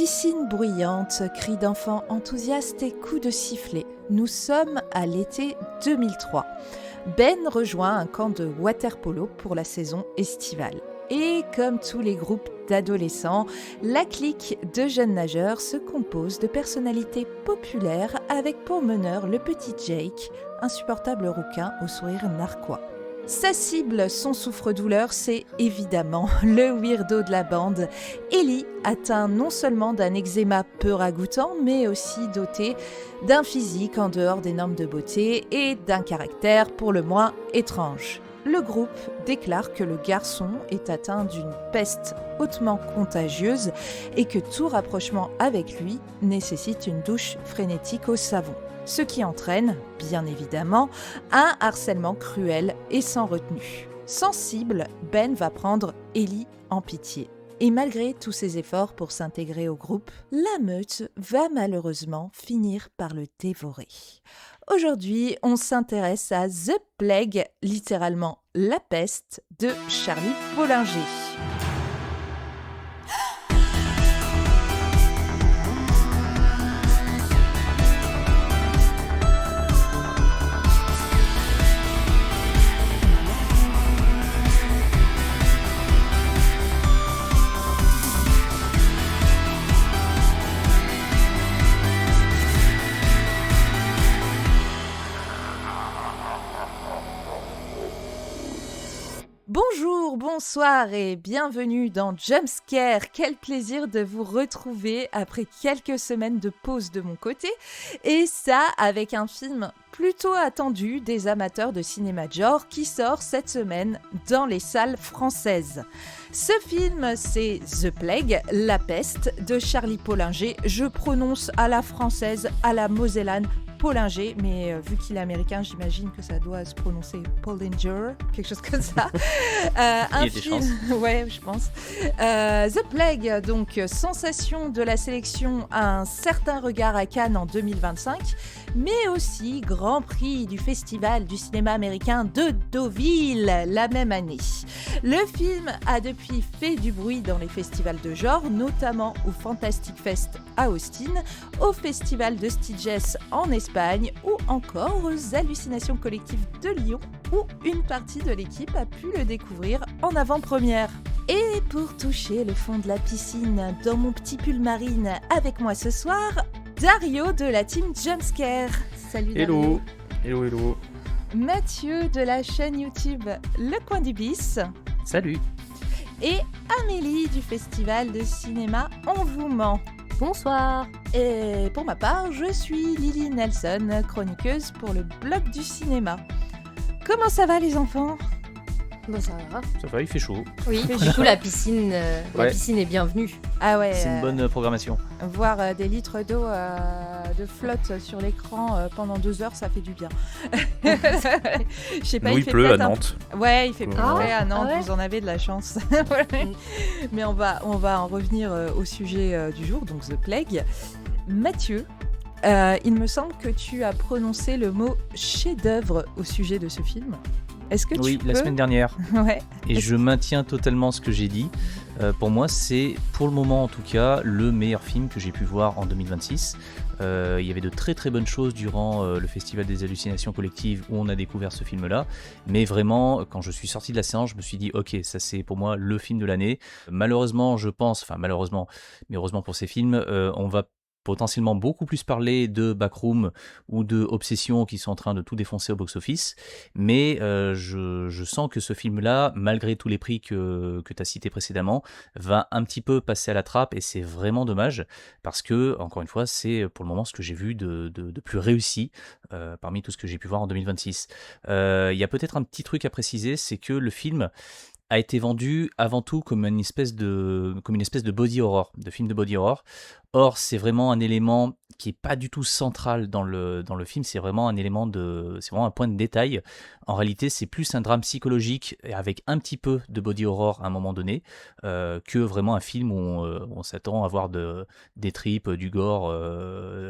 Piscine bruyante, cris d'enfants enthousiastes et coups de sifflet. Nous sommes à l'été 2003. Ben rejoint un camp de water-polo pour la saison estivale. Et comme tous les groupes d'adolescents, la clique de jeunes nageurs se compose de personnalités populaires avec pour meneur le petit Jake, insupportable rouquin au sourire narquois. Sa cible, son souffre-douleur, c'est évidemment le weirdo de la bande. Ellie, atteint non seulement d'un eczéma peu ragoûtant, mais aussi doté d'un physique en dehors des normes de beauté et d'un caractère pour le moins étrange. Le groupe déclare que le garçon est atteint d'une peste hautement contagieuse et que tout rapprochement avec lui nécessite une douche frénétique au savon. Ce qui entraîne, bien évidemment, un harcèlement cruel et sans retenue. Sensible, Ben va prendre Ellie en pitié. Et malgré tous ses efforts pour s'intégrer au groupe, la meute va malheureusement finir par le dévorer. Aujourd'hui, on s'intéresse à The Plague, littéralement la peste, de Charlie Bollinger. Bonjour, bonsoir et bienvenue dans Jumpscare. Quel plaisir de vous retrouver après quelques semaines de pause de mon côté. Et ça avec un film plutôt attendu des amateurs de cinéma de genre qui sort cette semaine dans les salles françaises. Ce film, c'est The Plague, la peste, de Charlie Bollinger. Je prononce à la française, à la mosellane, Bollinger, mais vu qu'il est américain, j'imagine que ça doit se prononcer Bollinger, quelque chose comme ça. Un film, ouais, je pense. The Plague, donc sensation de la sélection à un certain regard à Cannes en 2025, mais aussi Grand Prix du Festival du cinéma américain de Deauville la même année. Le film a depuis fait du bruit dans les festivals de genre, notamment au Fantastic Fest à Austin, au Festival de Sitges en Espagne ou encore aux Hallucinations collectives de Lyon où une partie de l'équipe a pu le découvrir en avant-première. Et pour toucher le fond de la piscine dans mon petit pull marine avec moi ce soir, Dario de la team Jumpscare. Salut Dario. Hello. Mathieu de la chaîne YouTube Le Coin du Bis. Salut. Et Amélie du festival de cinéma On vous ment. Bonsoir. Et pour ma part, je suis Lily Nelson, chroniqueuse pour le blog du cinéma. Comment ça va les enfants ? Bon, ça va. Ça va, il fait chaud. Oui, du coup la piscine est bienvenue. Ah ouais. C'est une bonne programmation. Voir des litres d'eau de flotte sur l'écran pendant 2 heures, ça fait du bien. Je sais pas, Nous, il fait pleut à peut-être Nantes. Ouais, il fait plus Ah, près à Nantes, ouais. vous en avez de la chance. Mais on va en revenir au sujet du jour, donc The Plague. Mathieu, il me semble que tu as prononcé le mot chef-d'œuvre au sujet de ce film. Est-ce que Oui, tu peux... la semaine dernière. Ouais. Et je maintiens totalement ce que j'ai dit. Pour moi, c'est, pour le moment en tout cas, le meilleur film que j'ai pu voir en 2026. Il y avait de très très bonnes choses durant le Festival des Hallucinations collectives où on a découvert ce film-là. Mais vraiment, quand je suis sorti de la séance, je me suis dit, ok, ça c'est pour moi le film de l'année. Malheureusement, mais heureusement pour ces films, on va potentiellement beaucoup plus parler de Backroom ou de Obsession qui sont en train de tout défoncer au box-office, mais je sens que ce film-là, malgré tous les prix que tu as cités précédemment, va un petit peu passer à la trappe et c'est vraiment dommage parce que, encore une fois, c'est pour le moment ce que j'ai vu de plus réussi parmi tout ce que j'ai pu voir en 2026. Il y a peut-être un petit truc à préciser, c'est que le film a été vendu avant tout comme une espèce de body horror, de film de body horror. Or, c'est vraiment un élément qui est pas du tout central dans le film, c'est vraiment c'est vraiment un point de détail. En réalité, c'est plus un drame psychologique avec un petit peu de body horror à un moment donné, que vraiment un film où on s'attend à voir des tripes, du gore,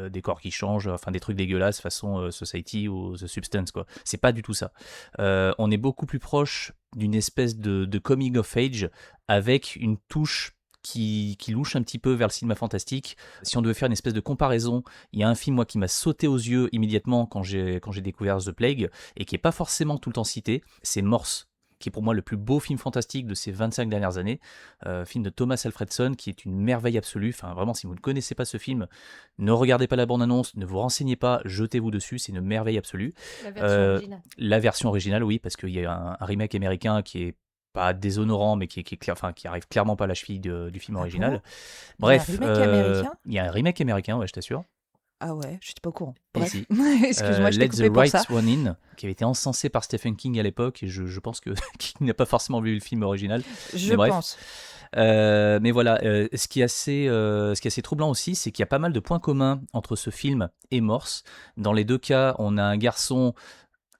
des corps qui changent, enfin des trucs dégueulasses façon Society ou The Substance, quoi. C'est pas du tout ça. On est beaucoup plus proche d'une espèce de coming of age avec une touche qui louche un petit peu vers le cinéma fantastique. Si on devait faire une espèce de comparaison, il y a un film moi qui m'a sauté aux yeux immédiatement quand j'ai découvert The Plague et qui est pas forcément tout le temps cité, c'est Morse, qui est pour moi le plus beau film fantastique de ces 25 dernières années, film de Thomas Alfredson, qui est une merveille absolue. Enfin, vraiment, si vous ne connaissez pas ce film, ne regardez pas la bande-annonce, ne vous renseignez pas, jetez-vous dessus, c'est une merveille absolue. La version originale. La version originale, oui, parce qu'il y a un remake américain qui est pas déshonorant, mais qui arrive clairement pas à la cheville du film original. Bref, il y a un remake américain ? Il y a un remake américain, ouais, je t'assure. Ah ouais, je n'étais pas au courant. Et Bref, si. excuse-moi, je t'ai Let coupé the pour Right ça. One In, qui avait été encensé par Stephen King à l'époque, et je pense que qu'il n'a pas forcément vu le film original. Je Mais bref. pense. Mais voilà, ce qui est assez troublant aussi, c'est qu'il y a pas mal de points communs entre ce film et Morse. Dans les deux cas, on a un garçon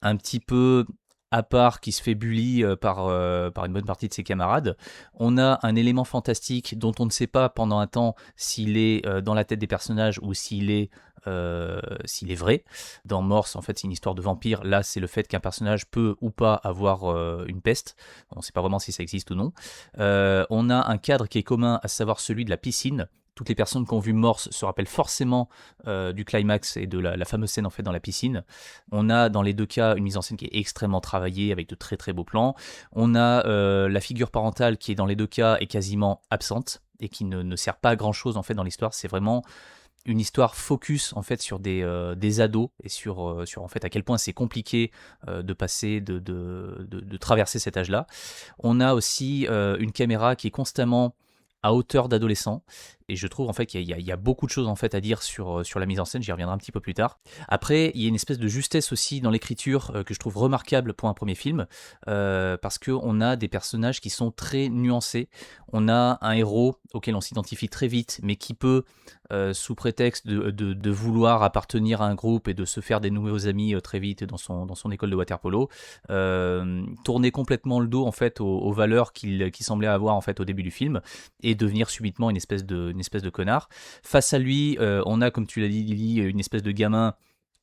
un petit peu à part qui se fait bully par une bonne partie de ses camarades. On a un élément fantastique dont on ne sait pas pendant un temps s'il est dans la tête des personnages ou s'il est vrai. Dans Morse, en fait, c'est une histoire de vampire. Là, c'est le fait qu'un personnage peut ou pas avoir une peste. On ne sait pas vraiment si ça existe ou non. On a un cadre qui est commun, à savoir celui de la piscine. Toutes les personnes qui ont vu Morse se rappellent forcément du climax et de la fameuse scène en fait dans la piscine. On a dans les deux cas une mise en scène qui est extrêmement travaillée avec de très très beaux plans. On a la figure parentale qui est dans les deux cas est quasiment absente et qui ne sert pas à grand chose en fait dans l'histoire. C'est vraiment une histoire focus en fait sur des ados et sur en fait à quel point c'est compliqué de passer de traverser cet âge-là. On a aussi une caméra qui est constamment à hauteur d'adolescent, et je trouve en fait qu'il y a beaucoup de choses en fait à dire sur la mise en scène, j'y reviendrai un petit peu plus tard. Après, il y a une espèce de justesse aussi dans l'écriture que je trouve remarquable pour un premier film, parce qu'on a des personnages qui sont très nuancés. On a un héros auquel on s'identifie très vite, mais qui peut, sous prétexte de vouloir appartenir à un groupe et de se faire des nouveaux amis très vite dans son école de water-polo, tourner complètement le dos en fait aux valeurs qu'il semblait avoir en fait au début du film, et devenir subitement une espèce de connard. Face à lui, on a, comme tu l'as dit Lily, une espèce de gamin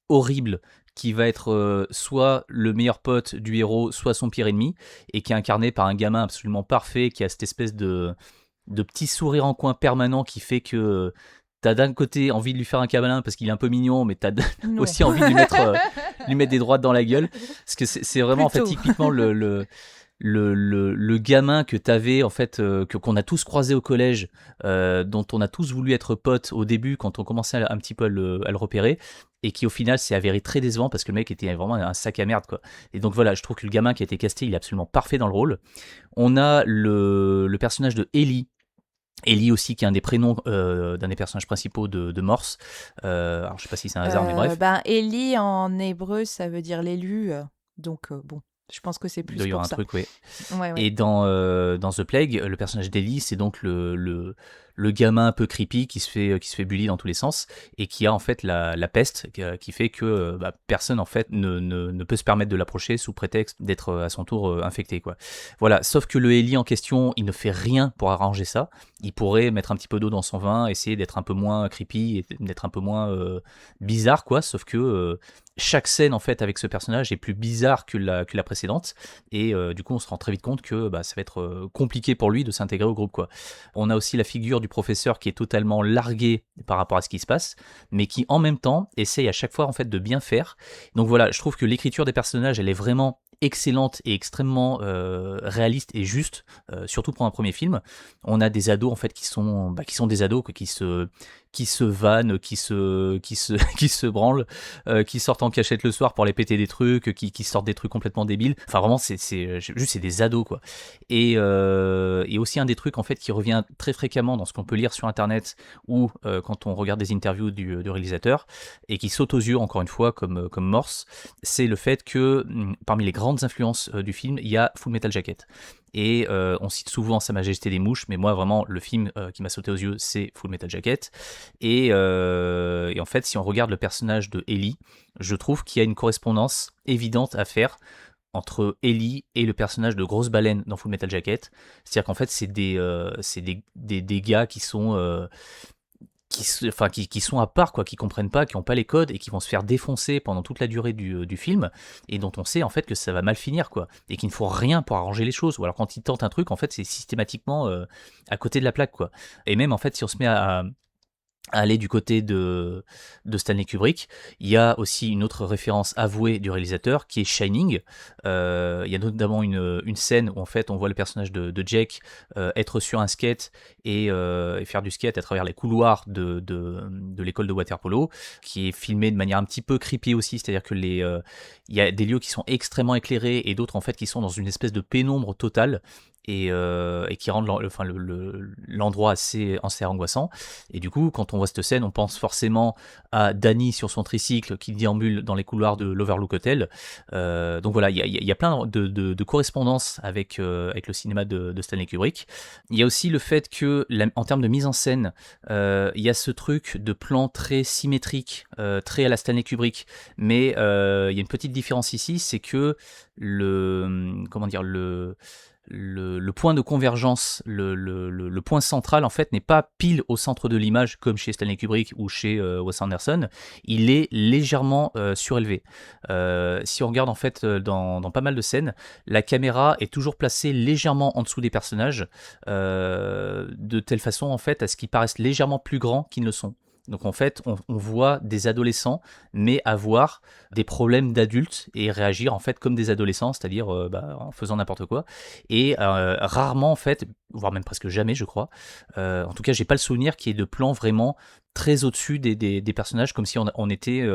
horrible qui va être soit le meilleur pote du héros, soit son pire ennemi, et qui est incarné par un gamin absolument parfait, qui a cette espèce de petit sourire en coin permanent qui fait que t'as d'un côté envie de lui faire un câlin parce qu'il est un peu mignon, mais t'as aussi envie de lui mettre des droites dans la gueule, parce que c'est vraiment en fait typiquement le gamin que t'avais en fait qu'on a tous croisé au collège, dont on a tous voulu être potes au début quand on commençait un petit peu à le repérer, et qui au final s'est avéré très décevant parce que le mec était vraiment un sac à merde quoi. Et donc voilà, je trouve que le gamin qui a été casté, il est absolument parfait dans le rôle. On a le personnage de Ellie aussi, qui est un des prénoms d'un des personnages principaux de Morse. Alors je sais pas si c'est un hasard, mais bref. Ellie en hébreu, ça veut dire l'élu, donc bon. Je pense que c'est plus pour ça. Il doit y avoir un truc, oui. Ouais. Et dans The Plague, le personnage d'Ellie, c'est donc le gamin un peu creepy qui se fait bully dans tous les sens, et qui a en fait la peste, qui fait que personne en fait ne peut se permettre de l'approcher sous prétexte d'être à son tour infecté quoi. Voilà, sauf que le Ellie en question, il ne fait rien pour arranger ça. Il pourrait mettre un petit peu d'eau dans son vin, essayer d'être un peu moins creepy et d'être un peu moins bizarre quoi, sauf que chaque scène en fait avec ce personnage est plus bizarre que la précédente, et du coup on se rend très vite compte que ça va être compliqué pour lui de s'intégrer au groupe quoi. On a aussi la figure du professeur qui est totalement largué par rapport à ce qui se passe, mais qui en même temps essaye à chaque fois en fait de bien faire. Donc voilà, je trouve que l'écriture des personnages, elle est vraiment excellente et extrêmement réaliste et juste, surtout pour un premier film. On a des ados en fait qui sont des ados quoi, qui se vannent, qui se branlent, qui sortent en cachette le soir pour aller péter des trucs, qui sortent des trucs complètement débiles. Enfin vraiment c'est des ados quoi. Et aussi un des trucs en fait qui revient très fréquemment dans ce qu'on peut lire sur internet ou quand on regarde des interviews du réalisateur, et qui saute aux yeux encore une fois comme Morse, c'est le fait que parmi les grandes influences du film, il y a Full Metal Jacket. Et on cite souvent Sa Majesté des Mouches, mais moi vraiment le film qui m'a sauté aux yeux, c'est Full Metal Jacket. Et en fait, si on regarde le personnage de Ellie, je trouve qu'il y a une correspondance évidente à faire entre Ellie et le personnage de Grosse Baleine dans Full Metal Jacket. C'est-à-dire qu'en fait, c'est des gars qui sont qui sont à part, quoi, qui comprennent pas, qui ont pas les codes et qui vont se faire défoncer pendant toute la durée du film, et dont on sait en fait que ça va mal finir, quoi, et qu'il ne faut rien pour arranger les choses. Ou alors quand ils tentent un truc, en fait, c'est systématiquement à côté de la plaque, quoi. Et même en fait, si on se met à aller du côté de Stanley Kubrick, il y a aussi une autre référence avouée du réalisateur qui est Shining. Il y a notamment une scène où en fait on voit le personnage de Jake être sur un skate et faire du skate à travers les couloirs de l'école de water-polo, qui est filmé de manière un petit peu creepy aussi, c'est-à-dire que il y a des lieux qui sont extrêmement éclairés et d'autres en fait qui sont dans une espèce de pénombre totale. Et qui rendent l'endroit assez angoissant. Et du coup, quand on voit cette scène, on pense forcément à Danny sur son tricycle qui déambule dans les couloirs de l'Overlook Hotel. Donc voilà, il y a plein de correspondances avec le cinéma de Stanley Kubrick. Il y a aussi le fait que, en termes de mise en scène, il y a ce truc de plan très symétrique, très à la Stanley Kubrick. Mais il y a une petite différence ici, c'est que le point de convergence, le point central en fait n'est pas pile au centre de l'image comme chez Stanley Kubrick ou chez Wes Anderson, il est légèrement surélevé. Si on regarde en fait dans pas mal de scènes, la caméra est toujours placée légèrement en dessous des personnages, de telle façon en fait à ce qu'ils paraissent légèrement plus grands qu'ils ne le sont. Donc en fait, on voit des adolescents, mais avoir des problèmes d'adultes et réagir en fait comme des adolescents, c'est-à-dire en faisant n'importe quoi. Et rarement en fait, voire même presque jamais, je crois. En tout cas, j'ai pas le souvenir qu'il y ait de plans vraiment très au-dessus des personnages, comme si on était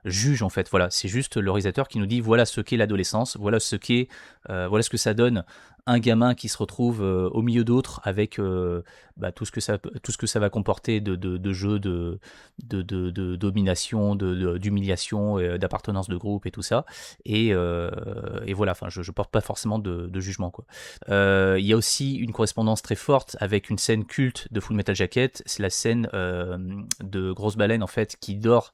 juge en fait. Voilà, c'est juste le réalisateur qui nous dit voilà ce qu'est l'adolescence, voilà ce que ça donne. Un gamin qui se retrouve au milieu d'autres avec tout ce que ça va comporter de jeux de domination, d'humiliation, d'appartenance de groupe et tout ça. Et voilà, enfin, je porte pas forcément de jugement, quoi. Il y a aussi une correspondance très forte avec une scène culte de Full Metal Jacket, c'est la scène de Grosse Baleine en fait qui dort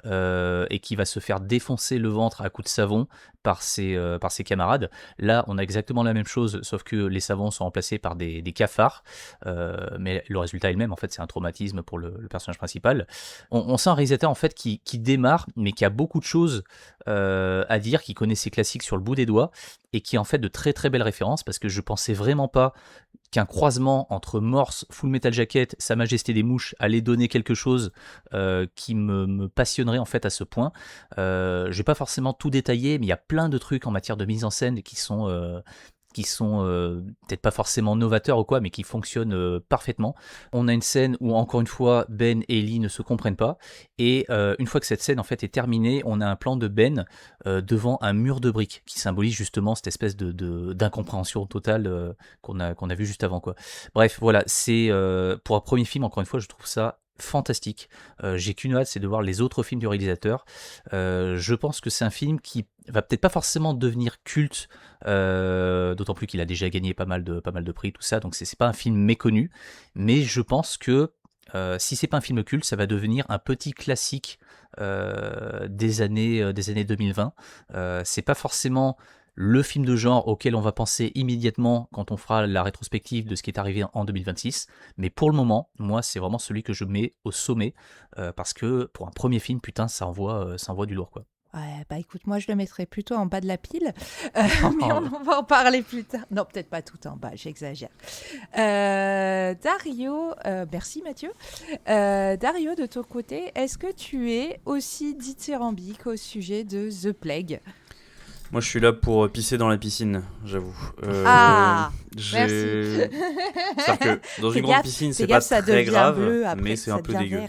et qui va se faire défoncer le ventre à coups de savon par ses camarades. Là, on a exactement la même chose, sauf que les savons sont remplacés par des cafards, mais le résultat est le même, en fait, c'est un traumatisme pour le personnage principal. On sent un réalisateur, en fait, qui démarre, mais qui a beaucoup de choses à dire, qui connaît ses classiques sur le bout des doigts, et qui a en fait de très très belles références, parce que je pensais vraiment pas qu'un croisement entre Morse, Full Metal Jacket, Sa Majesté des Mouches allait donner quelque chose qui me passionnerait en fait à ce point. Je vais pas forcément tout détailler, mais il y a plein de trucs en matière de mise en scène qui sont peut-être pas forcément novateurs ou quoi, mais qui fonctionnent parfaitement. On a une scène où, encore une fois, Ben et Ellie ne se comprennent pas, et une fois que cette scène en fait est terminée, on a un plan de Ben devant un mur de briques, qui symbolise justement cette espèce d'incompréhension totale qu'on a vu juste avant, quoi. Bref, voilà, c'est pour un premier film, encore une fois, je trouve ça fantastique. J'ai qu'une hâte, c'est de voir les autres films du réalisateur. Je pense que c'est un film qui va peut-être pas forcément devenir culte, d'autant plus qu'il a déjà gagné pas mal de prix, tout ça, donc c'est pas un film méconnu, mais je pense que si c'est pas un film culte, ça va devenir un petit classique des années 2020. C'est pas forcément le film de genre auquel on va penser immédiatement quand on fera la rétrospective de ce qui est arrivé en 2026, mais pour le moment, moi, c'est vraiment celui que je mets au sommet, parce que pour un premier film, putain, ça envoie du lourd, quoi. Ouais, bah écoute, moi je le mettrais plutôt en bas de la pile, mais on va en parler plus tard. Non, peut-être pas tout en bas, j'exagère. Dario, merci Mathieu. Dario, de ton côté, est-ce que tu es aussi dithyrambique au sujet de The Plague ? Moi, je suis là pour pisser dans la piscine, j'avoue. Merci. C'est-à-dire que dans une grande piscine, c'est pas très grave, mais c'est un peu dégueu.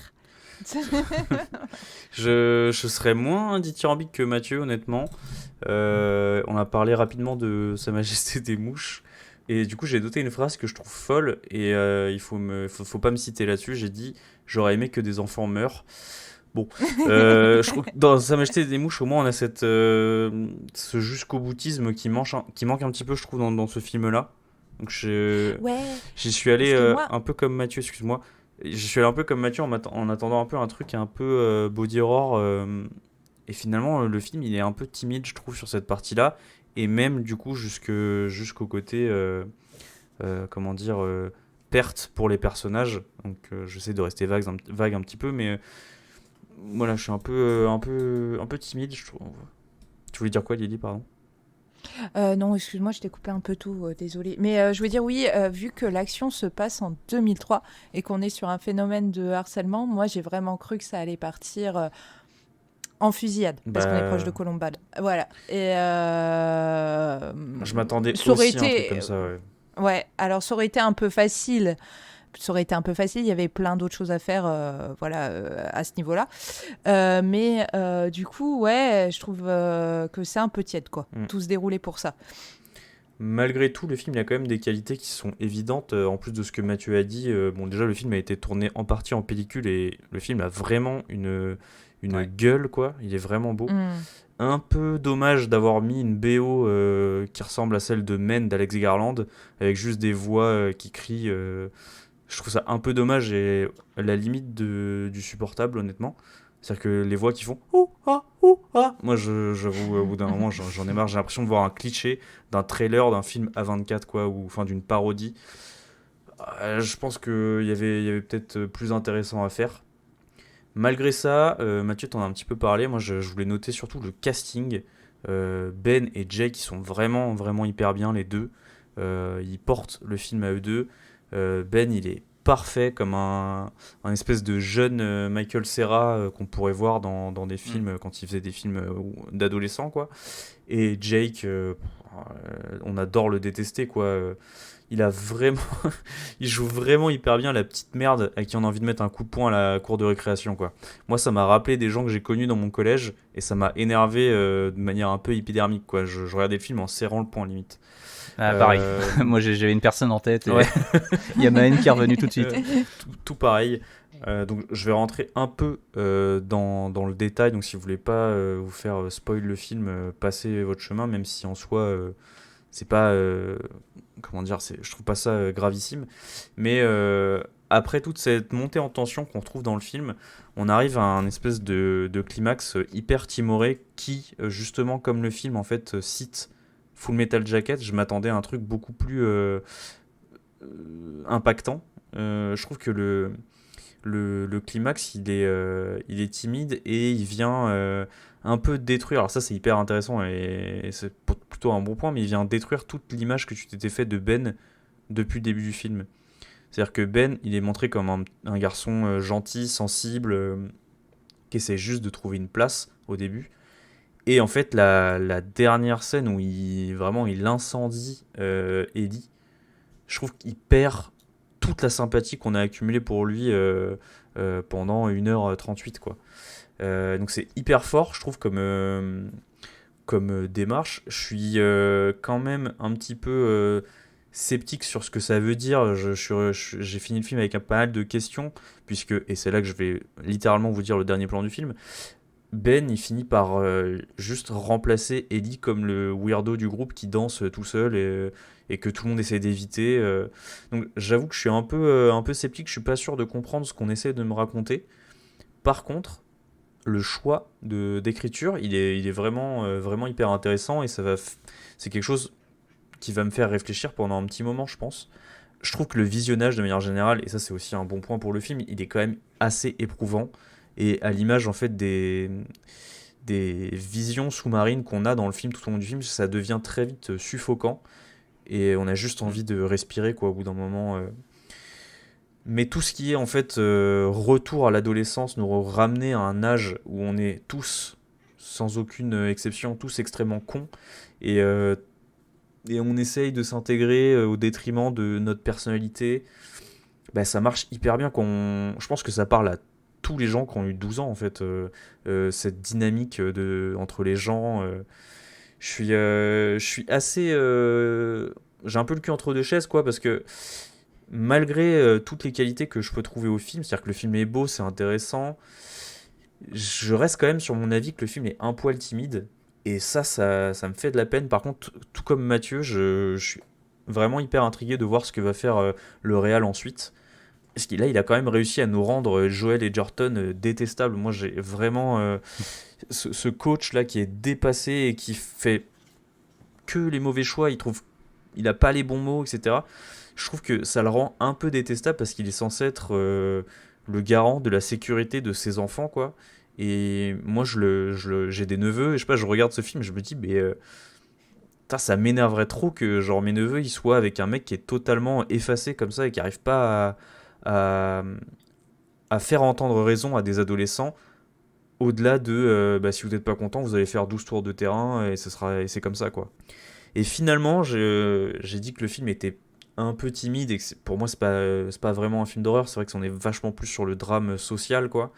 Je serais moins dithyrambique que Mathieu, honnêtement. On a parlé rapidement de Sa Majesté des Mouches. Et du coup, j'ai noté une phrase que je trouve folle. Et il faut pas me citer là-dessus. J'ai dit « J'aurais aimé que des enfants meurent ». Bon, je trouve que dans Sa Majesté des Mouches, au moins, on a ce jusqu'au boutisme qui manque un petit peu, je trouve, dans ce film-là. Donc, j'y suis allé un peu comme Mathieu, excuse-moi. Je suis allé un peu comme Mathieu en attendant un peu un truc un peu body horror. Et finalement, le film, il est un peu timide, je trouve, sur cette partie-là. Et même, du coup, jusqu'au côté, comment dire, perte pour les personnages. Donc j'essaie de rester vague un petit peu, mais voilà, je suis un peu timide, je trouve. Tu voulais dire quoi, Lily, pardon? Non, excuse-moi, je t'ai coupé un peu tout, désolée. Mais je veux dire, oui, vu que l'action se passe en 2003 et qu'on est sur un phénomène de harcèlement, moi j'ai vraiment cru que ça allait partir en fusillade, parce qu'on est proche de Columbine. Voilà. Et je m'attendais ça aurait aussi à un truc été... comme ça, ouais. Ouais, alors ça aurait été un peu facile. Il y avait plein d'autres choses à faire à ce niveau-là. Mais du coup, ouais, je trouve que c'est un peu tiède, quoi. Tout se déroulait pour ça. Malgré tout, le film, il a quand même des qualités qui sont évidentes. En plus de ce que Mathieu a dit, bon, déjà, le film a été tourné en partie en pellicule et le film a vraiment une gueule, quoi. Il est vraiment beau. Un peu dommage d'avoir mis une BO qui ressemble à celle de Men d'Alex Garland, avec juste des voix qui crient. Je trouve ça un peu dommage et à la limite du supportable, honnêtement. C'est-à-dire que les voix qui font ouh ah ouh ah, moi j'avoue au bout d'un moment j'en ai marre, j'ai l'impression de voir un cliché d'un trailer d'un film A24 quoi, ou enfin d'une parodie. Je pense qu'il y avait peut-être plus intéressant à faire. Malgré ça, Mathieu t'en a un petit peu parlé, moi je voulais noter surtout le casting. Ben et Jake qui sont vraiment vraiment hyper bien les deux. Ils portent le film à eux deux. Ben il est parfait comme un espèce de jeune Michael Cera qu'on pourrait voir dans des films quand il faisait des films d'adolescents quoi. Et Jake on adore le détester quoi. Il a vraiment il joue vraiment hyper bien la petite merde à qui on a envie de mettre un coup de poing à la cour de récréation quoi. Moi ça m'a rappelé des gens que j'ai connus dans mon collège et ça m'a énervé de manière un peu épidermique quoi. Je regardais le film en serrant le poing limite. Pareil. Moi j'avais une personne en tête et ouais. Il y a ma haine qui est revenue tout de suite. Tout pareil. Donc je vais rentrer un peu dans le détail. Donc si vous voulez pas vous faire spoil le film, passez votre chemin, même si en soi c'est pas comment dire, je trouve pas ça gravissime. Mais après toute cette montée en tension qu'on retrouve dans le film, on arrive à un espèce de climax hyper timoré qui justement comme le film en fait cite Full Metal Jacket, je m'attendais à un truc beaucoup plus impactant. Je trouve que le climax, il est timide et il vient un peu détruire. Alors ça, c'est hyper intéressant et c'est plutôt un bon point, mais il vient détruire toute l'image que tu t'étais fait de Ben depuis le début du film. C'est-à-dire que Ben, il est montré comme un garçon gentil, sensible, qui essaie juste de trouver une place au début. Et en fait, la dernière scène où il incendie Ellie, je trouve qu'il perd toute la sympathie qu'on a accumulée pour lui pendant 1h38 quoi. Donc c'est hyper fort je trouve comme démarche. Je suis quand même un petit peu sceptique sur ce que ça veut dire. J'ai fini le film avec pas mal de questions puisque, et c'est là que je vais littéralement vous dire le dernier plan du film, Ben il finit par juste remplacer Ellie comme le weirdo du groupe qui danse tout seul et que tout le monde essaie d'éviter. Donc j'avoue que je suis un peu sceptique, je suis pas sûr de comprendre ce qu'on essaie de me raconter. Par contre, le choix d'écriture, il est vraiment, vraiment hyper intéressant et c'est quelque chose qui va me faire réfléchir pendant un petit moment, je pense. Je trouve que le visionnage de manière générale, et ça c'est aussi un bon point pour le film, il est quand même assez éprouvant. Et à l'image en fait des visions sous-marines qu'on a dans le film, tout au long du film, ça devient très vite suffocant et on a juste envie de respirer quoi au bout d'un moment. Mais tout ce qui est en fait retour à l'adolescence, nous ramener à un âge où on est tous, sans aucune exception, tous extrêmement cons et on essaye de s'intégrer au détriment de notre personnalité, bah, ça marche hyper bien. Je pense que ça parle à tous les gens qui ont eu 12 ans en fait, cette dynamique entre les gens. Je suis assez j'ai un peu le cul entre deux chaises quoi, parce que malgré toutes les qualités que je peux trouver au film, c'est-à-dire que le film est beau, c'est intéressant, je reste quand même sur mon avis que le film est un poil timide et ça me fait de la peine. Par contre, tout comme Mathieu, je suis vraiment hyper intrigué de voir ce que va faire le réal ensuite. Parce qu'il il a quand même réussi à nous rendre Joel Edgerton détestables. Moi, j'ai vraiment ce coach là qui est dépassé et qui fait que les mauvais choix. Il trouve il a pas les bons mots, etc. Je trouve que ça le rend un peu détestable parce qu'il est censé être le garant de la sécurité de ses enfants, quoi. Et moi, j'ai des neveux, et je sais pas, je regarde ce film, et je me dis, mais putain, ça m'énerverait trop que genre mes neveux ils soient avec un mec qui est totalement effacé comme ça et qui arrive pas à, à faire entendre raison à des adolescents au-delà de si vous n'êtes pas content, vous allez faire 12 tours de terrain et et c'est comme ça, quoi. Et finalement, j'ai dit que le film était un peu timide et que pour moi c'est pas vraiment un film d'horreur, c'est vrai que c'en est vachement plus sur le drame social, quoi.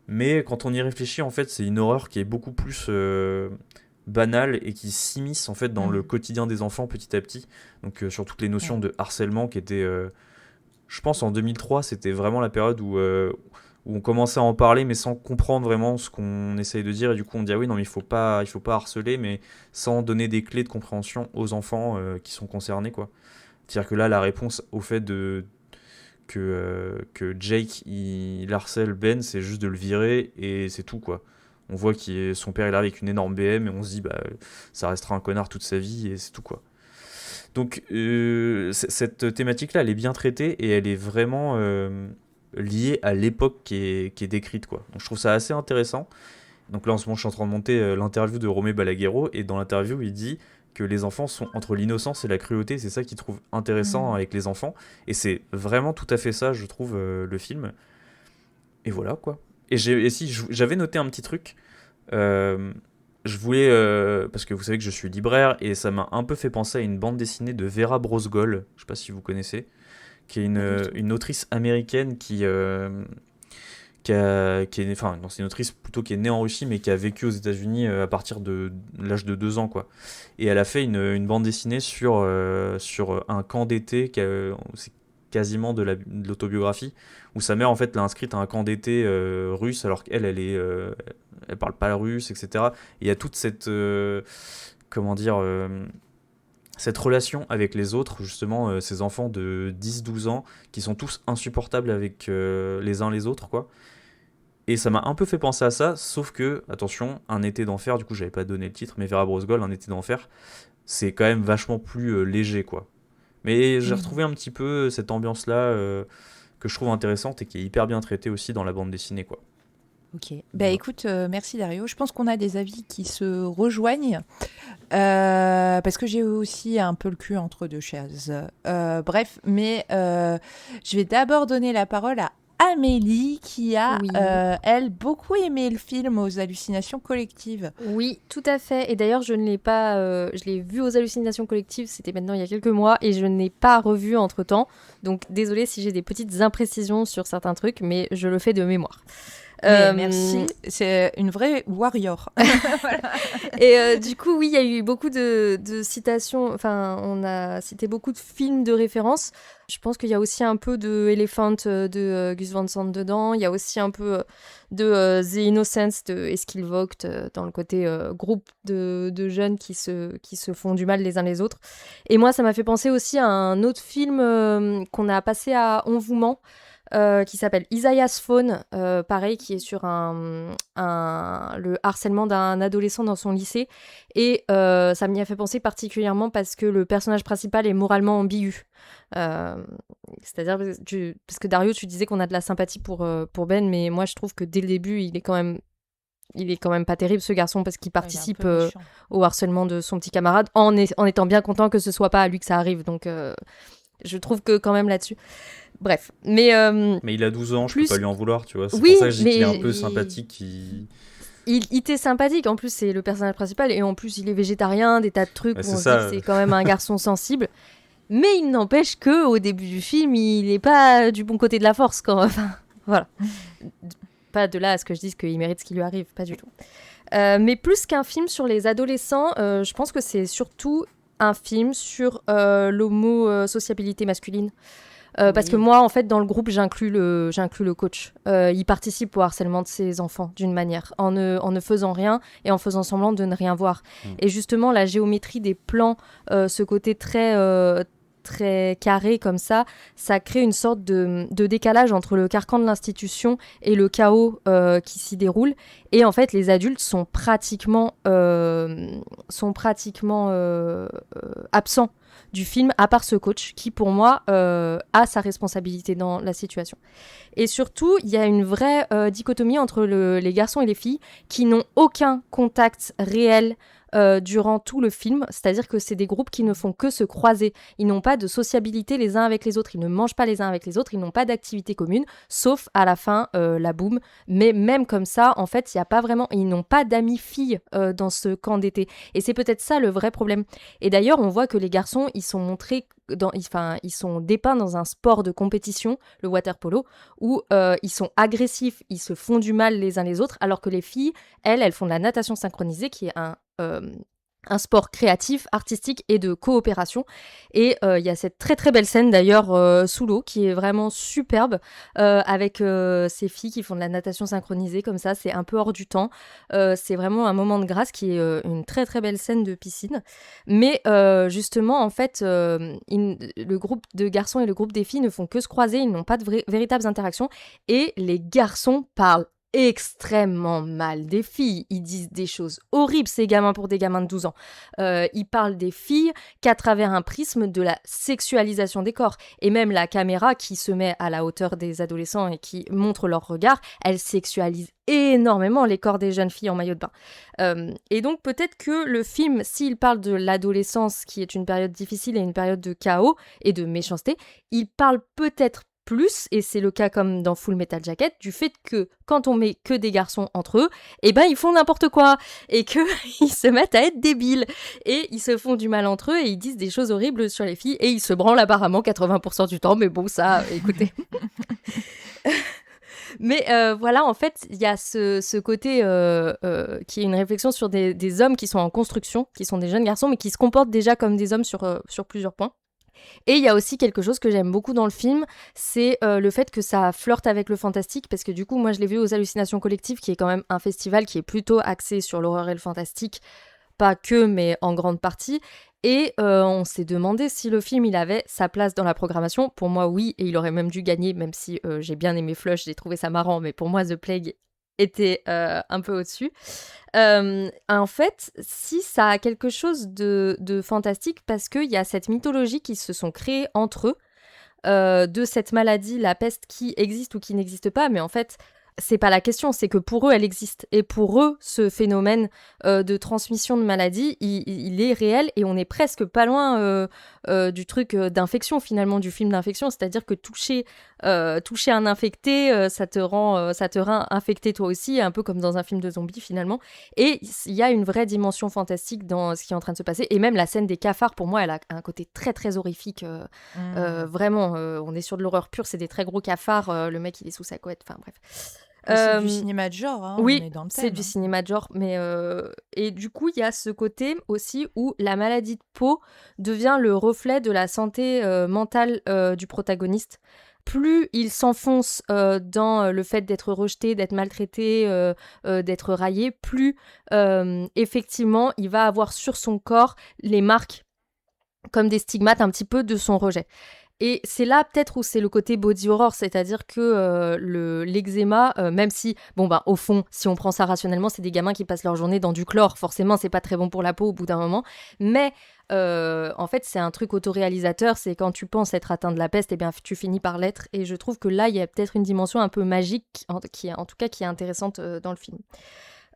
Mais quand on y réfléchit, en fait, c'est une horreur qui est beaucoup plus banale et qui s'immisce en fait dans le quotidien des enfants petit à petit. Donc sur toutes les notions de harcèlement qui étaient, je pense en 2003, c'était vraiment la période où on commençait à en parler mais sans comprendre vraiment ce qu'on essaye de dire, et du coup on dit ah oui non mais il faut pas harceler, mais sans donner des clés de compréhension aux enfants qui sont concernés, quoi. C'est-à-dire que là la réponse au fait que Jake il harcèle Ben, c'est juste de le virer et c'est tout, quoi. On voit son père est là avec une énorme BM et on se dit bah ça restera un connard toute sa vie et c'est tout, quoi. Donc cette thématique là elle est bien traitée et elle est vraiment liée à l'époque qui est décrite, quoi. Donc je trouve ça assez intéressant. Donc là en ce moment je suis en train de monter l'interview de Romé Balaguerro, et dans l'interview il dit que les enfants sont entre l'innocence et la cruauté, c'est ça qu'il trouve intéressant avec les enfants, et c'est vraiment tout à fait ça je trouve le film. Et voilà, quoi. Et j'avais noté un petit truc, je voulais parce que vous savez que je suis libraire et ça m'a un peu fait penser à une bande dessinée de Vera Brosgol, je sais pas si vous connaissez, qui est une autrice américaine qui est, enfin, non, c'est une autrice plutôt qui est née en Russie mais qui a vécu aux États-Unis à partir de l'âge de 2 ans, quoi. Et elle a fait une bande dessinée sur un camp d'été, c'est quasiment de l'autobiographie, où sa mère en fait l'a inscrite à un camp d'été russe alors qu'elle elle parle pas russe, etc. Et il y a toute cette comment dire cette relation avec les autres, justement, ces enfants de 10-12 ans qui sont tous insupportables avec les uns les autres, quoi. Et ça m'a un peu fait penser à ça, sauf que, attention, Un été d'enfer, du coup j'avais pas donné le titre, mais Vera Brosgol, Un été d'enfer, c'est quand même vachement plus léger, quoi. Mais j'ai retrouvé un petit peu cette ambiance-là que je trouve intéressante et qui est hyper bien traitée aussi dans la bande dessinée, quoi. Ok. Bah écoute, merci Dario. Je pense qu'on a des avis qui se rejoignent parce que j'ai aussi un peu le cul entre deux chaises. Bref, mais je vais d'abord donner la parole à Amélie qui a, elle, beaucoup aimé le film aux hallucinations collectives. Oui, tout à fait. Et d'ailleurs, je ne l'ai pas... je l'ai vu aux hallucinations collectives, c'était maintenant il y a quelques mois, et je ne l'ai pas revu entre-temps. Donc, désolée si j'ai des petites imprécisions sur certains trucs, mais je le fais de mémoire. Merci, c'est une vraie warrior. Voilà. Et du coup, oui, il y a eu beaucoup de citations, enfin, on a cité beaucoup de films de référence. Je pense qu'il y a aussi un peu de Elephant de Gus Van Sant dedans, il y a aussi un peu de The Innocents de Eskil Vogt dans le côté groupe de jeunes qui se font du mal les uns les autres. Et moi, ça m'a fait penser aussi à un autre film qu'on a passé à Envoûment, qui s'appelle Isaiah's Phone, pareil, qui est sur le harcèlement d'un adolescent dans son lycée. Et ça m'y a fait penser particulièrement parce que le personnage principal est moralement ambigu. C'est-à-dire, parce que Dario, tu disais qu'on a de la sympathie pour Ben, mais moi je trouve que dès le début, il est quand même pas terrible, ce garçon, parce qu'il participe au harcèlement de son petit camarade en étant bien content que ce soit pas à lui que ça arrive. Donc je trouve que quand même là-dessus... Bref, mais il a 12 ans, je peux pas lui en vouloir, tu vois. C'est oui, pour ça que je dis qu'il est un peu sympathique. Il était sympathique, en plus c'est le personnage principal, et en plus il est végétarien, des tas de trucs, où on se dit que c'est quand même un garçon sensible. Mais il n'empêche qu'au début du film, il n'est pas du bon côté de la force, quand... Enfin, voilà. Pas de là à ce que je dise qu'il mérite ce qui lui arrive, pas du tout. Mais plus qu'un film sur les adolescents, je pense que c'est surtout un film sur l'homo-sociabilité masculine. Parce que moi, en fait, dans le groupe, j'inclus le coach. Il participe au harcèlement de ses enfants, d'une manière, en ne faisant rien et en faisant semblant de ne rien voir. Et justement, la géométrie des plans, ce côté très carré comme ça crée une sorte de décalage entre le carcan de l'institution et le chaos qui s'y déroule. Et en fait, les adultes sont pratiquement absents du film, à part ce coach, qui pour moi a sa responsabilité dans la situation. Et surtout, il y a une vraie dichotomie entre les garçons et les filles qui n'ont aucun contact réel durant tout le film, c'est-à-dire que c'est des groupes qui ne font que se croiser. Ils n'ont pas de sociabilité les uns avec les autres, ils ne mangent pas les uns avec les autres, ils n'ont pas d'activité commune, sauf à la fin, la boum. Mais même comme ça, en fait, il y a pas vraiment, ils n'ont pas d'amis filles dans ce camp d'été. Et c'est peut-être ça le vrai problème. Et d'ailleurs, on voit que les garçons, ils sont montrés ils sont dépeints dans un sport de compétition, le water polo, où ils sont agressifs, ils se font du mal les uns les autres, alors que les filles, elles font de la natation synchronisée, qui est un sport créatif, artistique et de coopération. Et il y a cette très très belle scène d'ailleurs sous l'eau qui est vraiment superbe avec ces filles qui font de la natation synchronisée comme ça, c'est un peu hors du temps. C'est vraiment un moment de grâce qui est une très très belle scène de piscine. Mais justement en fait, le groupe de garçons et le groupe des filles ne font que se croiser, ils n'ont pas de véritables interactions et les garçons parlent extrêmement mal des filles. Ils disent des choses horribles, ces gamins, pour des gamins de 12 ans. Ils parlent des filles qu'à travers un prisme de la sexualisation des corps. Et même la caméra qui se met à la hauteur des adolescents et qui montre leur regard, elle sexualise énormément les corps des jeunes filles en maillot de bain. Et donc peut-être que le film, s'il parle de l'adolescence, qui est une période difficile et une période de chaos et de méchanceté, il parle peut-être plus, et c'est le cas comme dans Full Metal Jacket, du fait que quand on met que des garçons entre eux, eh ben ils font n'importe quoi, et qu'ils se mettent à être débiles, et ils se font du mal entre eux, et ils disent des choses horribles sur les filles, et ils se branlent apparemment 80% du temps, mais bon ça, écoutez... Mais voilà, en fait, il y a ce côté qui est une réflexion sur des hommes qui sont en construction, qui sont des jeunes garçons, mais qui se comportent déjà comme des hommes sur plusieurs points. Et il y a aussi quelque chose que j'aime beaucoup dans le film, c'est le fait que ça flirte avec le fantastique, parce que du coup, moi, je l'ai vu aux Hallucinations Collectives, qui est quand même un festival qui est plutôt axé sur l'horreur et le fantastique, pas que, mais en grande partie. Et on s'est demandé si le film, il avait sa place dans la programmation. Pour moi, oui, et il aurait même dû gagner, même si j'ai bien aimé Flush, j'ai trouvé ça marrant, mais pour moi, The Plague était un peu au-dessus. En fait, si ça a quelque chose de fantastique, parce qu'il y a cette mythologie qui se sont créées entre eux, de cette maladie, la peste, qui existe ou qui n'existe pas, mais en fait, c'est pas la question, c'est que pour eux, elle existe. Et pour eux, ce phénomène de transmission de maladie, il est réel, et on est presque pas loin du truc d'infection, finalement, du film d'infection. C'est-à-dire que toucher un infecté, ça te rend infecté toi aussi, un peu comme dans un film de zombies, finalement. Et il y a une vraie dimension fantastique dans ce qui est en train de se passer. Et même la scène des cafards, pour moi, elle a un côté très, très horrifique. Vraiment, on est sur de l'horreur pure, c'est des très gros cafards, le mec, il est sous sa couette, enfin bref. C'est du cinéma de genre, hein, oui, on est dans le thème. C'est du cinéma de genre, mais et du coup, il y a ce côté aussi où la maladie de peau devient le reflet de la santé mentale du protagoniste. Plus il s'enfonce dans le fait d'être rejeté, d'être maltraité, d'être raillé, plus effectivement, il va avoir sur son corps les marques comme des stigmates un petit peu de son rejet. Et c'est là peut-être où c'est le côté body horror, c'est-à-dire que l'eczéma, même si, au fond, si on prend ça rationnellement, c'est des gamins qui passent leur journée dans du chlore, forcément c'est pas très bon pour la peau au bout d'un moment, mais en fait c'est un truc autoréalisateur, c'est quand tu penses être atteint de la peste, eh bien tu finis par l'être, et je trouve que là il y a peut-être une dimension un peu magique, qui est intéressante dans le film.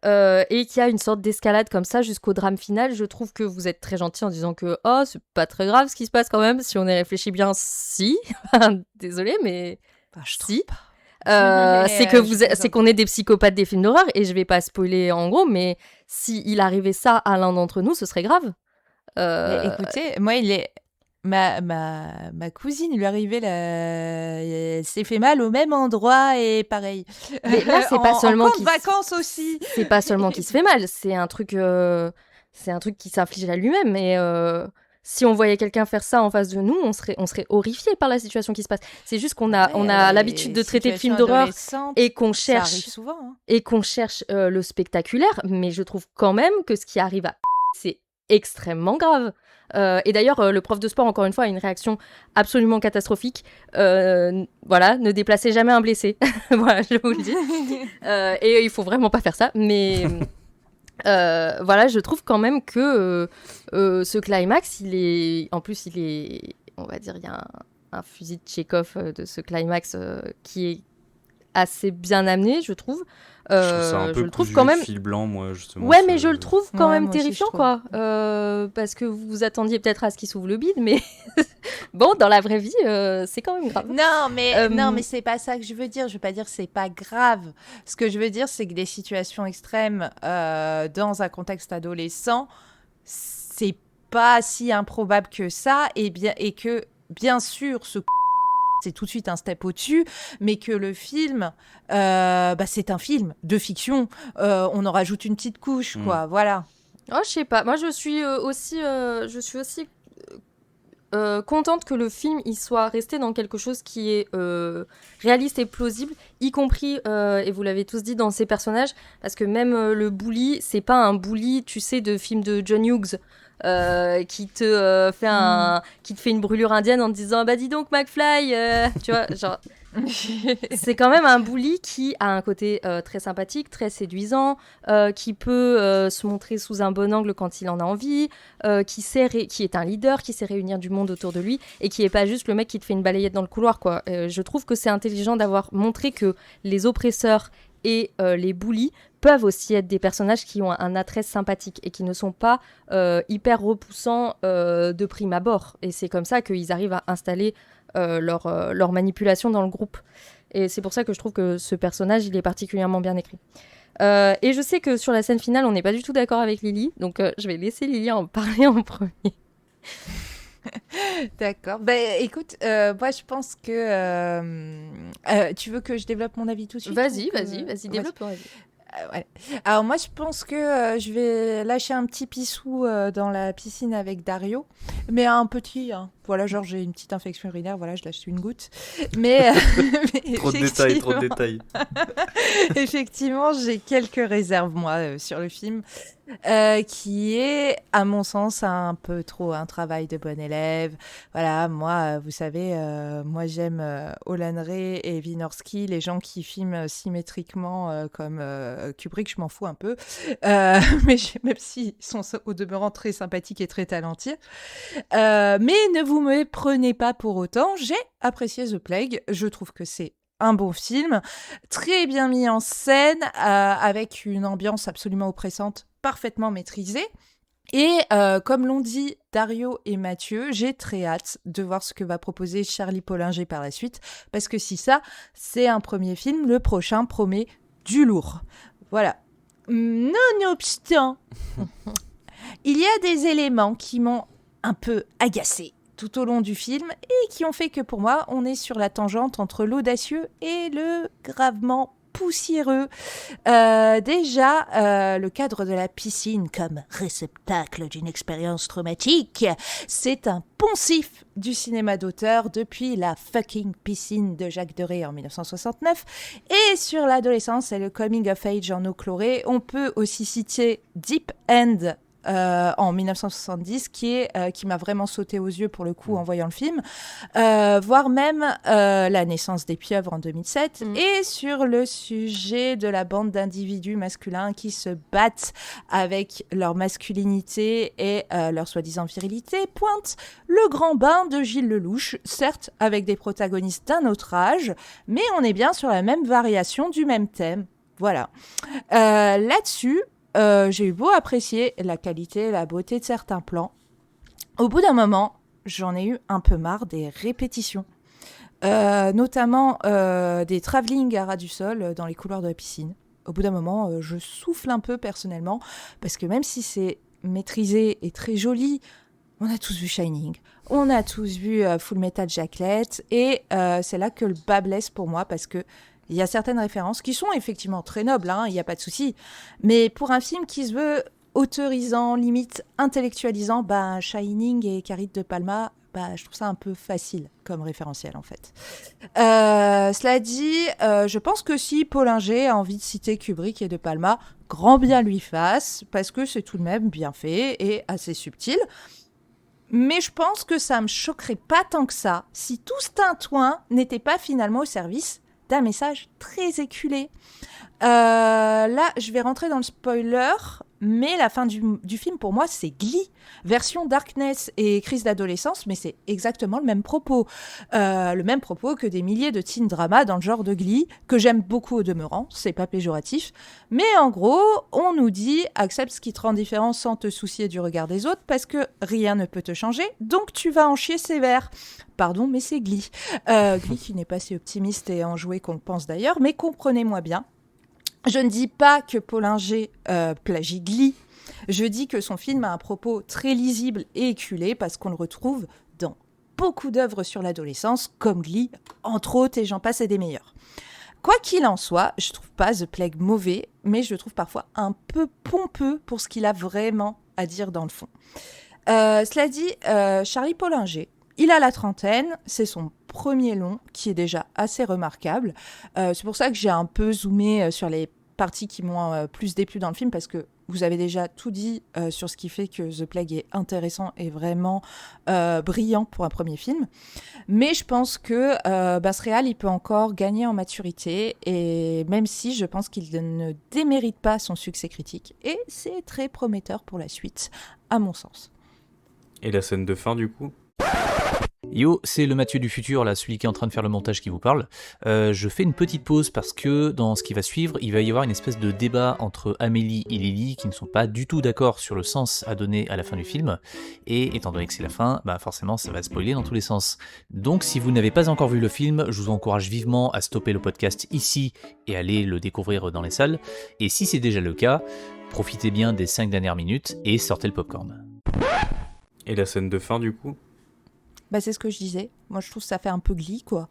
Et qu'il y a une sorte d'escalade comme ça jusqu'au drame final. Je trouve que vous êtes très gentil en disant que c'est pas très grave ce qui se passe quand même, si on y réfléchit bien. Si, désolée, mais je si. C'est qu'on est des psychopathes des films d'horreur, et je vais pas spoiler en gros, mais si il arrivait ça à l'un d'entre nous, ce serait grave. Mais écoutez, moi ma cousine, lui arrivait elle s'est fait mal au même endroit, et pareil. Mais là, c'est pas seulement en vacances aussi. C'est pas seulement qu'il se fait mal, c'est un truc qui s'inflige à lui-même. Et si on voyait quelqu'un faire ça en face de nous, on serait horrifié par la situation qui se passe. C'est juste qu'on a l'habitude de traiter le film d'horreur et qu'on cherche, souvent, hein. Et qu'on cherche le spectaculaire. Mais je trouve quand même que ce qui arrive c'est extrêmement grave. Et d'ailleurs, le prof de sport, encore une fois, a une réaction absolument catastrophique. Voilà, ne déplacez jamais un blessé. Voilà, je vous le dis. Et il faut vraiment pas faire ça. Mais Voilà, je trouve quand même que ce climax, on va dire, il y a un fusil de Tchekhov de ce climax qui est assez bien amené, je trouve. Je trouve ça un peu je le trouve cousu quand de même. fil blanc, moi, justement. Ouais, mais je le trouve quand Ouais, même moi aussi, terrifiant, je trouve. quoi. Parce que vous vous attendiez peut-être à ce qu'il s'ouvre le bide, mais bon, dans la vraie vie, c'est quand même grave. Non, mais c'est pas ça que je veux dire. Je veux pas dire que c'est pas grave. Ce que je veux dire, c'est que des situations extrêmes dans un contexte adolescent, c'est pas si improbable que ça, et que bien sûr c'est tout de suite un step au-dessus, mais que le film, c'est un film de fiction. On en rajoute une petite couche, quoi. Voilà. Oh, je sais pas. Moi, je suis aussi contente que le film il soit resté dans quelque chose qui est réaliste et plausible, y compris, et vous l'avez tous dit, dans ses personnages, parce que même le bully, c'est pas un bully, tu sais, de film de John Hughes. Qui te fait une brûlure indienne en te disant bah dis donc McFly, tu vois, genre c'est quand même un bully qui a un côté très sympathique, très séduisant, qui peut se montrer sous un bon angle quand il en a envie, qui est un leader, qui sait réunir du monde autour de lui et qui est pas juste le mec qui te fait une balayette dans le couloir, quoi. Je trouve que c'est intelligent d'avoir montré que les oppresseurs et les bullies peuvent aussi être des personnages qui ont un attrait sympathique et qui ne sont pas hyper repoussants de prime abord. Et c'est comme ça qu'ils arrivent à installer leur manipulation dans le groupe. Et c'est pour ça que je trouve que ce personnage, il est particulièrement bien écrit. Et je sais que sur la scène finale, on n'est pas du tout d'accord avec Lily, donc je vais laisser Lily en parler en premier. D'accord. Écoute, moi je pense que tu veux que je développe mon avis tout de suite. Vas-y, développe ton avis. Ouais. Alors moi je pense que je vais lâcher un petit pissou dans la piscine avec Dario, mais un petit, hein. Voilà, genre j'ai une petite infection urinaire, voilà, je lâche une goutte. Mais, Trop de détails. Effectivement, j'ai quelques réserves moi sur le film. Qui est, à mon sens, un peu trop un travail de bon élève. Voilà, moi, vous savez, moi j'aime Olan Ray et Wynorski, les gens qui filment symétriquement comme Kubrick, je m'en fous un peu. Mais même s'ils sont au demeurant très sympathiques et très talentueux. Mais ne vous me prenez pas pour autant, j'ai apprécié The Plague, je trouve que c'est un bon film, très bien mis en scène, avec une ambiance absolument oppressante, parfaitement maîtrisée. Et comme l'ont dit Dario et Mathieu, j'ai très hâte de voir ce que va proposer Charlie Pollinger par la suite, parce que si ça, c'est un premier film, le prochain promet du lourd. Voilà. Nonobstant, il y a des éléments qui m'ont un peu agacée tout au long du film et qui ont fait que pour moi, on est sur la tangente entre l'audacieux et le gravement poussiéreux. Déjà, le cadre de la piscine comme réceptacle d'une expérience traumatique, c'est un poncif du cinéma d'auteur depuis la fucking piscine de Jacques Deray en 1969. Et sur l'adolescence et le coming of age en eau chlorée, on peut aussi citer Deep End en 1970 qui m'a vraiment sauté aux yeux pour le coup en voyant le film, voire même La naissance des pieuvres en 2007 et sur le sujet de la bande d'individus masculins qui se battent avec leur masculinité et leur soi-disant virilité, pointe Le Grand Bain de Gilles Lelouch, certes avec des protagonistes d'un autre âge, mais on est bien sur la même variation du même thème. Voilà. Là-dessus, j'ai eu beau apprécier la qualité, la beauté de certains plans. Au bout d'un moment, j'en ai eu un peu marre des répétitions. Notamment des travelling à ras du sol dans les couloirs de la piscine. Au bout d'un moment, je souffle un peu personnellement, parce que même si c'est maîtrisé et très joli, on a tous vu Shining, on a tous vu Full Metal Jacket, et c'est là que le bas blesse pour moi, parce que il y a certaines références qui sont effectivement très nobles, hein, il n'y a pas de souci. Mais pour un film qui se veut autorisant, limite intellectualisant, Shining et Carrie de Palma, je trouve ça un peu facile comme référentiel en fait. Cela dit, je pense que si Pollinger a envie de citer Kubrick et De Palma, grand bien lui fasse, parce que c'est tout de même bien fait et assez subtil. Mais je pense que ça me choquerait pas tant que ça si tout ce tintouin n'était pas finalement au service d'un message très éculé. Là, je vais rentrer dans le spoiler. mais la fin du film, pour moi, c'est Glee, version darkness et crise d'adolescence, mais c'est exactement le même propos. Le même propos que des milliers de teen dramas dans le genre de Glee, que j'aime beaucoup au demeurant, c'est pas péjoratif. Mais en gros, on nous dit, accepte ce qui te rend différent sans te soucier du regard des autres, parce que rien ne peut te changer, donc tu vas en chier sévère. Pardon, mais c'est Glee. Glee qui n'est pas si optimiste et enjoué qu'on le pense d'ailleurs, mais comprenez-moi bien. Je ne dis pas que Pollinger plagie Glee. Je dis que son film a un propos très lisible et éculé parce qu'on le retrouve dans beaucoup d'œuvres sur l'adolescence, comme Glee, entre autres, et j'en passe et des meilleurs. Quoi qu'il en soit, je trouve pas The Plague mauvais, mais je le trouve parfois un peu pompeux pour ce qu'il a vraiment à dire dans le fond. Cela dit, Charlie Pollinger, il a la trentaine, c'est son premier long qui est déjà assez remarquable. C'est pour ça que j'ai un peu zoomé sur les parties qui m'ont plus déplu dans le film, parce que vous avez déjà tout dit sur ce qui fait que The Plague est intéressant et vraiment brillant pour un premier film. Mais je pense que ce réal, il peut encore gagner en maturité, et même si je pense qu'il ne démérite pas son succès critique. Et c'est très prometteur pour la suite, à mon sens. Et la scène de fin, du coup ? Yo, c'est le Mathieu du futur, là, celui qui est en train de faire le montage qui vous parle. Je fais une petite pause parce que dans ce qui va suivre, il va y avoir une espèce de débat entre Amélie et Lily qui ne sont pas du tout d'accord sur le sens à donner à la fin du film. Et étant donné que c'est la fin, forcément ça va spoiler dans tous les sens. Donc si vous n'avez pas encore vu le film, je vous encourage vivement à stopper le podcast ici et aller le découvrir dans les salles. Et si c'est déjà le cas, profitez bien des 5 dernières minutes et sortez le popcorn. Et la scène de fin, du coup ? C'est ce que je disais. Moi, je trouve que ça fait un peu Glee, quoi.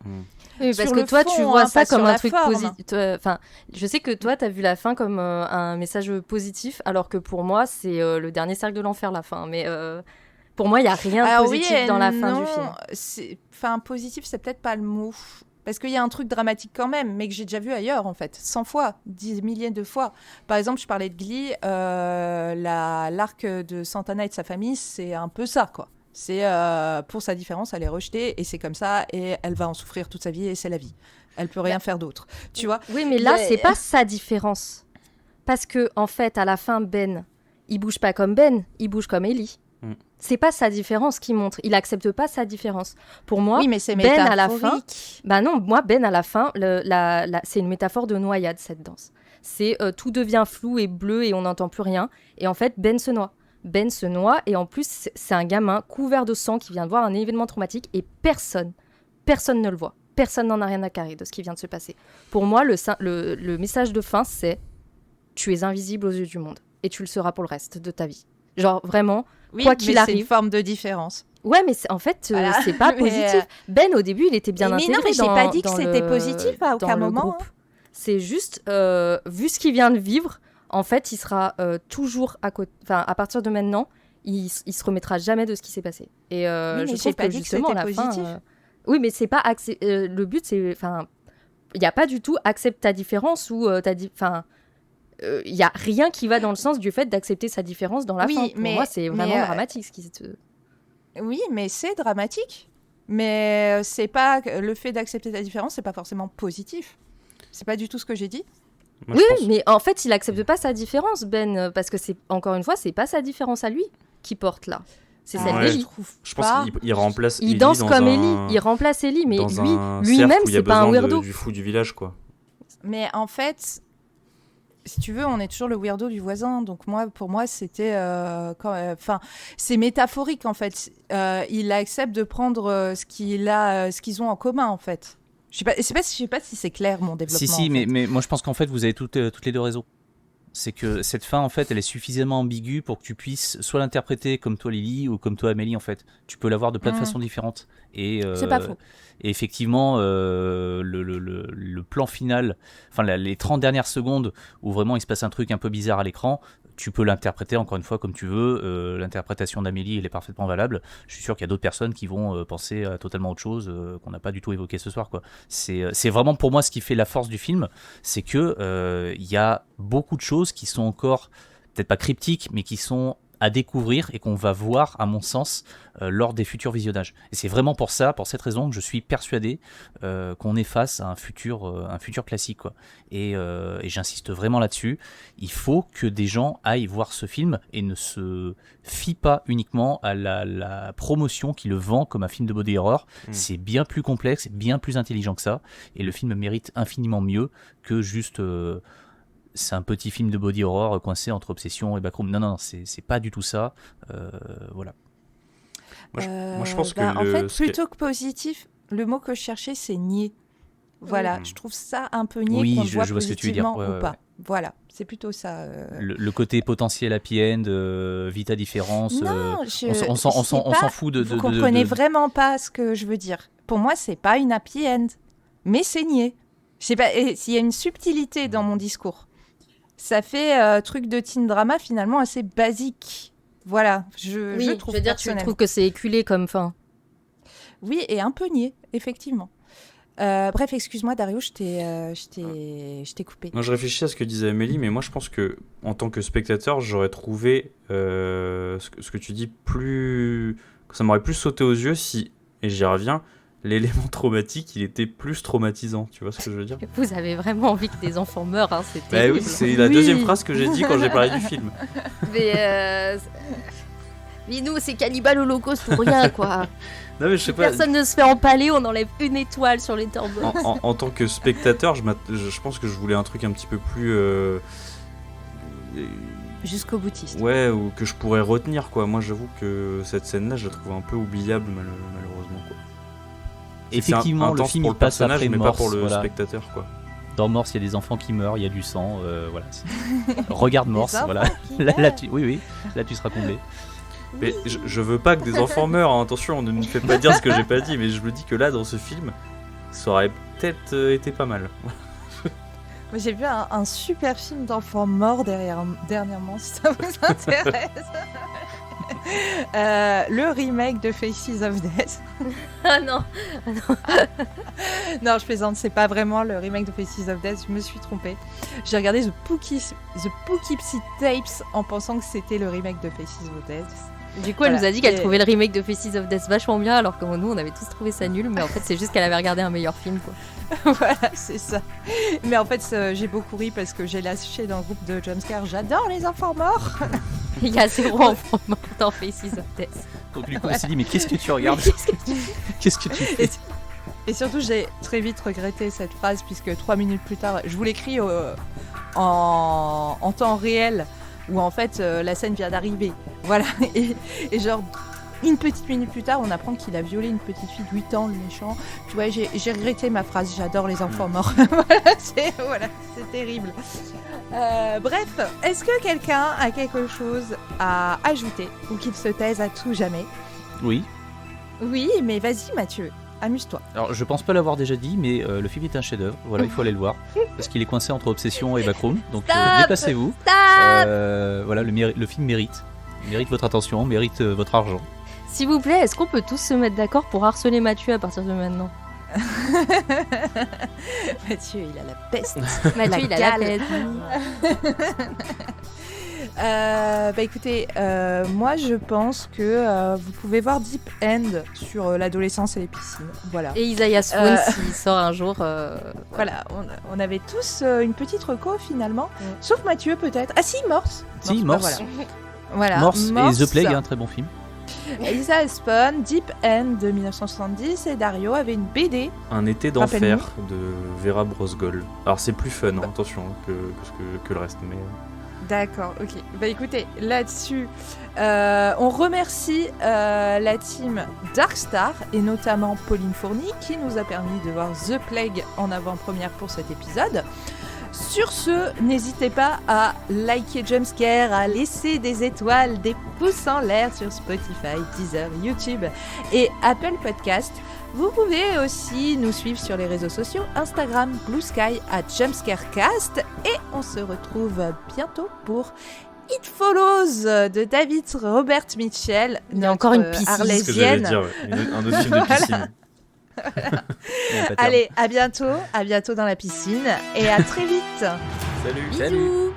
Oui, parce Sur que le toi, fond, tu vois ça pas comme sur un la truc forme. positif. Enfin, je sais que toi, t'as vu la fin comme un message positif, alors que pour moi, c'est le dernier cercle de l'enfer, la fin. Mais pour moi, il n'y a rien de positif dans la fin du film. Enfin, positif, c'est peut-être pas le mot. Parce qu'il y a un truc dramatique quand même, mais que j'ai déjà vu ailleurs, en fait. 100 fois, 10 milliers de fois. Par exemple, je parlais de Glee, l'arc de Santana et de sa famille, c'est un peu ça, quoi. C'est pour sa différence, elle est rejetée et c'est comme ça et elle va en souffrir toute sa vie et c'est la vie. Elle peut rien faire d'autre, tu vois. Oui, mais là, c'est pas sa différence. Parce que en fait, à la fin, Ben, il bouge pas comme Ben, il bouge comme Ellie. C'est pas sa différence qui montre. Il accepte pas sa différence. Pour moi, oui, mais c'est Ben à la fin. métaphorique. Non, moi, Ben à la fin, c'est une métaphore de noyade, cette danse. C'est tout devient flou et bleu et on n'entend plus rien. Et en fait, Ben se noie. Ben se noie et en plus c'est un gamin couvert de sang qui vient de voir un événement traumatique et personne ne le voit. Personne n'en a rien à carrer de ce qui vient de se passer. Pour moi, le message de fin, c'est tu es invisible aux yeux du monde et tu le seras pour le reste de ta vie. Genre vraiment, quoi qu'il arrive. C'est une forme de différence. Ouais, mais en fait, c'est pas positif. Ben, au début, il était bien intégré. Mais non, mais j'ai pas dit que c'était positif à aucun moment. C'est juste, vu ce qu'il vient de vivre, en fait, il sera toujours à partir de maintenant, il se remettra jamais de ce qui s'est passé. Et je trouve que justement, la fin... oui, mais c'est pas... le but, c'est... Enfin, il n'y a pas du tout accepte ta différence ou il n'y a rien qui va dans le sens du fait d'accepter sa différence dans la fin. Pour moi, c'est vraiment dramatique. Oui, mais c'est dramatique. Mais c'est pas... Le fait d'accepter ta différence, c'est pas forcément positif. C'est pas du tout ce que j'ai dit. Moi, oui, mais en fait, il accepte pas sa différence, Ben, parce que encore une fois, c'est pas sa différence à lui qui porte là. C'est celle d'Ellie. Je pense qu'il remplace. Il danse comme Ellie. Il remplace Ellie, mais lui-même, c'est pas un weirdo. Du fou du village, quoi. Mais en fait, si tu veux, on est toujours le weirdo du voisin. Donc pour moi, c'était, c'est métaphorique en fait. Il accepte de prendre ce qu'ils ont en commun en fait. Je sais pas si c'est clair mon développement. Si, mais moi je pense qu'en fait vous avez toutes les deux raisons. C'est que cette fin en fait elle est suffisamment ambiguë pour que tu puisses soit l'interpréter comme toi Lily ou comme toi Amélie en fait. Tu peux l'avoir de plein de façons différentes. Et, c'est pas faux. Et effectivement le plan final, enfin les 30 dernières secondes où vraiment il se passe un truc un peu bizarre à l'écran, tu peux l'interpréter encore une fois comme tu veux. L'interprétation d'Amélie elle est parfaitement valable. Je suis sûr qu'il y a d'autres personnes qui vont penser à totalement autre chose qu'on n'a pas du tout évoqué ce soir quoi. C'est vraiment pour moi ce qui fait la force du film, c'est que y a beaucoup de choses qui sont encore peut-être pas cryptiques mais qui sont à découvrir et qu'on va voir, à mon sens, lors des futurs visionnages. Et c'est vraiment pour cette raison que je suis persuadé qu'on est face à un futur classique, quoi. Et j'insiste vraiment là-dessus. Il faut que des gens aillent voir ce film et ne se fient pas uniquement à la promotion qui le vend comme un film de body horror. C'est bien plus complexe, bien plus intelligent que ça. Et le film mérite infiniment mieux que juste... c'est un petit film de body horror coincé entre Obsession et Backroom. Non, c'est pas du tout ça. Voilà. Moi, je pense que en fait, plutôt que positif, le mot que je cherchais, c'est nier. Voilà, je trouve ça un peu nier qu'on le voit je vois ce que tu veux dire. positivement ou pas. Voilà, c'est plutôt ça. Le côté potentiel happy end, vita différence. Non, on s'en fout de. Vous comprenez vraiment pas ce que je veux dire. Pour moi, c'est pas une happy end, mais c'est nier. Je sais pas, s'il y a une subtilité dans mon discours. Ça fait truc de teen drama finalement assez basique. Voilà, je trouve. Je veux dire, tu trouves que c'est éculé comme fin. Oui, et un peu niais, effectivement. Bref, excuse-moi Dario, je t'ai coupé. Non, je réfléchis à ce que disait Amélie, mais moi je pense que en tant que spectateur, j'aurais trouvé ce que tu dis plus... Ça m'aurait plus sauté aux yeux si, et j'y reviens, l'élément traumatique, il était plus traumatisant, tu vois ce que je veux dire ? Vous avez vraiment envie que des enfants meurent, hein, c'est Bah terrible. oui, c'est la deuxième phrase que j'ai dit quand j'ai parlé du film. Mais nous, c'est cannibale holocauste pour rien, quoi. Non mais je sais pas. Personne ne se fait empaler, on enlève une étoile sur les tombeaux. En tant que spectateur, je pense que je voulais un truc un petit peu plus... Jusqu'au boutiste. Ouais, ou que je pourrais retenir, quoi. Moi, j'avoue que cette scène-là, je la trouve un peu oubliable, malheureusement, quoi. Effectivement, le film il passe après mais Morse, pas pour le voilà. spectateur, quoi. Dans Morse, il y a des enfants qui meurent, il y a du sang, voilà. Regarde Morse, enfants voilà. qui Là, meurent. oui, là tu seras comblé. Mais je veux pas que des enfants meurent, hein. Attention, on ne me fait pas dire ce que j'ai pas dit, mais je me dis que là, dans ce film, ça aurait peut-être été pas mal. Moi, j'ai vu un super film d'enfants morts dernièrement, si ça vous intéresse. Le remake de Faces of Death. Ah non. Non, je plaisante, c'est pas vraiment le remake de Faces of Death, je me suis trompée. J'ai regardé The Poughkeepsie Tapes en pensant que c'était le remake de Faces of Death. Du coup, elle nous a dit qu'elle Et- trouvait le remake de Faces of Death vachement bien, alors que nous, on avait tous trouvé ça nul, mais en fait, c'est juste qu'elle avait regardé un meilleur film, quoi. Voilà, c'est ça. Mais en fait, j'ai beaucoup ri parce que j'ai lâché dans le groupe de Jumpscare. J'adore les enfants morts. Il y a 0 enfants morts dans Faces of Death. Donc du coup, on s'est dit, mais qu'est-ce que tu regardes ? Qu'est-ce que tu fais ? Et surtout, j'ai très vite regretté cette phrase puisque 3 minutes plus tard, je vous l'écris en temps réel où en fait la scène vient d'arriver. Voilà. Et genre, une petite minute plus tard, on apprend qu'il a violé une petite fille de 8 ans, le méchant. Tu vois, j'ai regretté ma phrase. J'adore les enfants morts. Voilà, c'est terrible. Bref, est-ce que quelqu'un a quelque chose à ajouter ou qu'il se taise à tout jamais ? Oui. Oui, mais vas-y Mathieu, amuse-toi. Alors, je pense pas l'avoir déjà dit, mais le film est un chef-d'œuvre. Voilà, il faut aller le voir parce qu'il est coincé entre Obsession et Backroom. Donc, Stop déplacez-vous. Stop Voilà, le film mérite votre attention, mérite votre argent. S'il vous plaît, est-ce qu'on peut tous se mettre d'accord pour harceler Mathieu à partir de maintenant ? Mathieu, il a la peste. Mathieu, il a la gale. tête. Bah écoutez, moi je pense que vous pouvez voir Deep End sur l'adolescence et les piscines. Voilà. Et Isaiah Swan, s'il sort un jour. Voilà, on avait tous une petite reco finalement, sauf Mathieu peut-être. Ah si, Morse. Si, Morse. Bah, voilà. Morse et The Plague, un très bon film. Isaiah Swan, Deep End de 1970 et Dario avait une BD. Un été d'enfer de Vera Brosgol. Alors c'est plus fun, hein, attention, que le reste, mais... D'accord, ok. Bah écoutez, là-dessus, on remercie la team Darkstar et notamment Pauline Fourny qui nous a permis de voir The Plague en avant-première pour cet épisode. Sur ce, n'hésitez pas à liker Jumpscare, à laisser des étoiles, des pouces en l'air sur Spotify, Deezer, YouTube et Apple Podcast. Vous pouvez aussi nous suivre sur les réseaux sociaux, Instagram, Blue Sky, @JumpscareCast. Et on se retrouve bientôt pour It Follows de David Robert Mitchell. Il y a encore une piscine. C'est ce que j'allais dire, ouais. Un autre film de piscine. Allez, à bientôt dans la piscine et à très vite. Salut. Bisous.